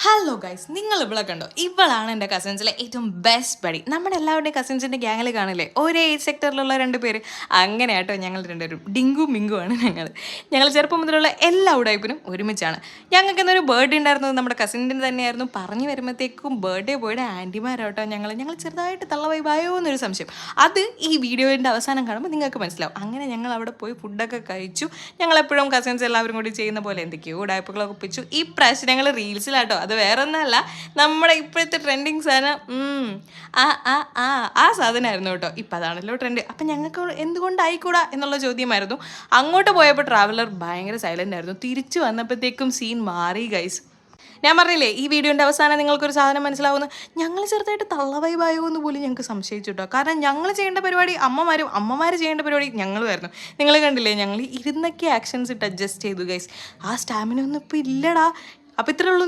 Hello guys, നിങ്ങൾ ഇവിടെ കണ്ടോ? ഇവളാണ് എൻ്റെ കസിൻസിലെ ഏറ്റവും ബെസ്റ്റ് ബഡി. നമ്മുടെ എല്ലാവരുടെയും കസിൻസിൻ്റെ ഗ്യാങ്ങിൽ കാണില്ലേ ഒരേ ഏജ് സെക്ടറിലുള്ള രണ്ട് പേര്. അങ്ങനെ കേട്ടോ ഞങ്ങൾ രണ്ടുപേരും ഡിങ്കു മിങ്കു ആണ്. ഞങ്ങൾ ചെറുപ്പം മുതലുള്ള എല്ലാ ഉടായ്പിനും ഒരുമിച്ചാണ്. ഞങ്ങൾക്ക് ഇന്നൊരു ബർത്ത്ഡേ ഉണ്ടായിരുന്നത് നമ്മുടെ കസിൻ്റെ തന്നെയായിരുന്നു. പറഞ്ഞു വരുമ്പോഴത്തേക്കും ബർത്ത്ഡേ ബോയുടെ ആൻറ്റിമാരോട്ടോ ഞങ്ങൾ ചെറുതായിട്ട് തള്ളവായി ഭയോ എന്നൊരു സംശയം. അത് ഈ വീഡിയോൻ്റെ അവസാനം കാണുമ്പോൾ നിങ്ങൾക്ക് മനസ്സിലാവും. അങ്ങനെ ഞങ്ങൾ അവിടെ പോയി ഫുഡൊക്കെ കഴിച്ചു. ഞങ്ങളെപ്പോഴും കസിൻസ് എല്ലാവരും കൂടി ചെയ്യുന്ന പോലെ എന്തൊക്കെയോ ഉടായ്പകളൊക്കെ ഒപ്പിച്ചു. ഈ പ്രാവശ്യം ഞങ്ങൾ റീൽസിലാട്ടോ, അത് വേറെ ഒന്നല്ല, നമ്മുടെ ഇപ്പോഴത്തെ ട്രെൻഡിങ് സാധനം ആ ആ ആ ആ സാധനമായിരുന്നു കേട്ടോ. ഇപ്പം അതാണല്ലോ ട്രെൻഡ്. അപ്പം ഞങ്ങൾക്ക് എന്തുകൊണ്ടായിക്കൂടാ എന്നുള്ള ചോദ്യമായിരുന്നു. അങ്ങോട്ട് പോയപ്പോൾ ട്രാവലർ ഭയങ്കര സൈലൻ്റ് ആയിരുന്നു. തിരിച്ചു വന്നപ്പോഴത്തേക്കും സീൻ മാറി ഗൈസ്. ഞാൻ പറഞ്ഞില്ലേ ഈ വീഡിയോൻ്റെ അവസാനം നിങ്ങൾക്കൊരു സാധനം മനസ്സിലാവുന്നു. ഞങ്ങൾ ചെറുതായിട്ട് തള്ളവൈബായോ എന്ന് പോലും ഞങ്ങൾക്ക് സംശയിച്ചു കേട്ടോ. കാരണം ഞങ്ങൾ ചെയ്യേണ്ട പരിപാടി അമ്മമാർ ചെയ്യേണ്ട പരിപാടി ഞങ്ങളുമായിരുന്നു. നിങ്ങൾ കണ്ടില്ലേ, ഞങ്ങൾ ഇരുന്നൊക്കെ ആക്ഷൻസ് ഇട്ട് അഡ്ജസ്റ്റ് ചെയ്തു ഗൈസ്. ആ സ്റ്റാമിന ഒന്നും ഇപ്പോൾ ഇല്ലടാ. അപ്പോൾ ഇത്രേ ഉള്ളൂ.